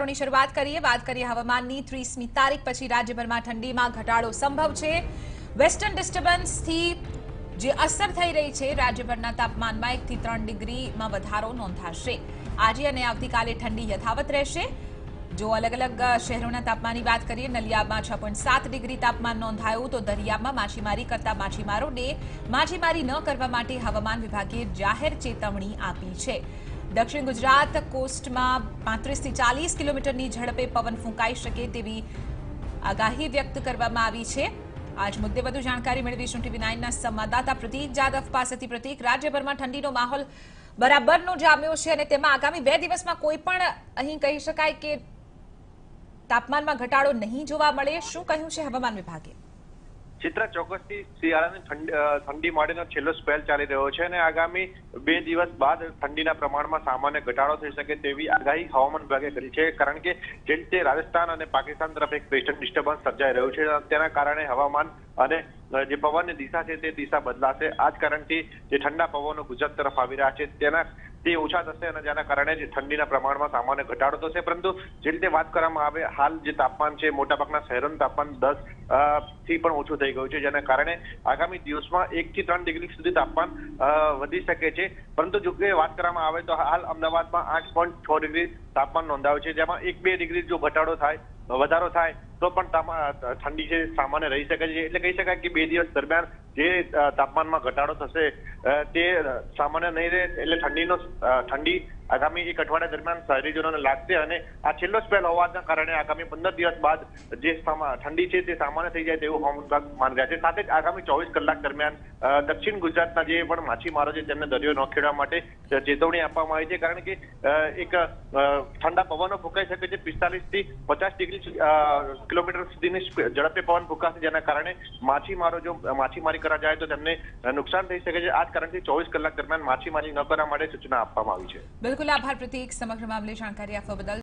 સમાચારોની શરૂઆત કરીએ। વાત કરીએ હવામાનની। 30મી તારીખ પછી રાજ્યભરમાં ઠંડીમાં ઘટાડો સંભવ છે। વેસ્ટર્ન ડિસ્ટર્બન્સથી જે અસર થઈ રહી છે, રાજ્યભરના તાપમાનમાં 1 થી 3 ડિગ્રીમાં વધારો નોંધાશે। આજે અને આવતીકાલે ઠંડી યથાવત રહેશે। જો અલગ અલગ શહેરોના તાપમાનની વાત કરીએ, નલિયામાં 6.7 ડિગ્રી તાપમાન નોંધાયું, તો દરિયામાં માછીમારી કરતા માછીમારોને માછીમારી ન કરવા માટે હવામાન વિભાગે જાહેર ચેતવણી આપી છે। દક્ષિણ ગુજરાત કોસ્ટમાં 35 થી 40 કિલોમીટરની ઝડપે પવન ફૂંકાઈ શકે તેવી આગાહી વ્યક્ત કરવામાં આવી છે। આજ મુદ્દે વધુ જાણકારી મેળવીશું ટીવી 9ના સંવાદદાતા પ્રતીક જાદવ પાસેથી। પ્રતીક, રાજ્યભરમાં ઠંડીનો માહોલ બરાબરનો જામ્યો છે અને તેમાં આગામી 2 દિવસમાં કોઈ પણ અહીં કહી શકાય કે તાપમાનમાં ઘટાડો નહીં જોવા મળે, શું કહ્યું છે હવામાન વિભાગે? ચિત્રા, ચોક્કસથી શિયાળાની ઠંડી માટેનો છેલ્લો સ્પેલ ચાલી રહ્યો છે અને આગામી 2 દિવસ બાદ ઠંડીના પ્રમાણમાં સામાન્ય ઘટાડો થઈ શકે તેવી આગાહી હવામાન વિભાગે કરી છે। કારણ કે જે રીતે રાજસ્થાન અને પાકિસ્તાન તરફ એક વેસ્ટર્ન ડિસ્ટર્બન્સ સર્જાઈ રહ્યું છે, તેના કારણે હવામાન અને જે પવનની દિશા છે તે દિશા બદલાશે। આ જ કારણથી જે ઠંડા પવનો ગુજરાત તરફ આવી રહ્યા છે તે ઓછા થશે અને જેના કારણે ઠંડીના પ્રમાણમાં સામાન્ય ઘટાડો થશે। પરંતુ જે રીતે વાત કરવામાં આવે, હાલ જે તાપમાન છે, મોટાભાગના શહેરોનું તાપમાન 10 થી પણ ઓછું થઈ ગયું છે, જેના કારણે આગામી દિવસમાં 1 થી 3 ડિગ્રી સુધી તાપમાન વધી શકે છે। પરંતુ જો કે વાત કરવામાં આવે તો હાલ અમદાવાદમાં 8.6 ડિગ્રી તાપમાન નોંધાયું છે, જેમાં 1-2 ડિગ્રી જો વધારો થાય તો પણ ઠંડી છે સામાન્ય રહી શકે છે। એટલે કહી શકાય કે 2 દિવસ દરમિયાન જે તાપમાનમાં ઘટાડો થશે તે સામાન્ય નહીં રહે। એટલે ઠંડી આગામી 1 અઠવાડિયા દરમિયાન શહેરીજનોને લાગશે અને આ છેલ્લો સ્પેલ હોવાના કારણે આગામી 15 દિવસ બાદ જે ઠંડી છે તે સામાન્ય થઈ જાય તેવું હવામાન વિભાગ માની રહ્યા છે। સાથે જ આગામી 24 કલાક દરમિયાન દક્ષિણ ગુજરાતના જે પણ માછીમારો છે તેમને દરિયો ન ખેડવા માટે ચેતવણી આપવામાં આવી છે। કારણ કે એક ઠંડા પવનો ફૂંકાઈ શકે છે, 45 થી 50 કિલોમીટર સુધીની ઝડપે પવન ફૂંકાશે, જેના કારણે માછીમારો જો માછીમારી કરવા જાય તો તેમને નુકસાન થઈ શકે છે। આ જ કારણથી 24 કલાક દરમિયાન માછીમારી ન કરવા માટે સૂચના આપવામાં આવી છે। બિલકુલ, આભાર પ્રતીક, સમગ્ર મામલે જાણકારી આપવા બદલ।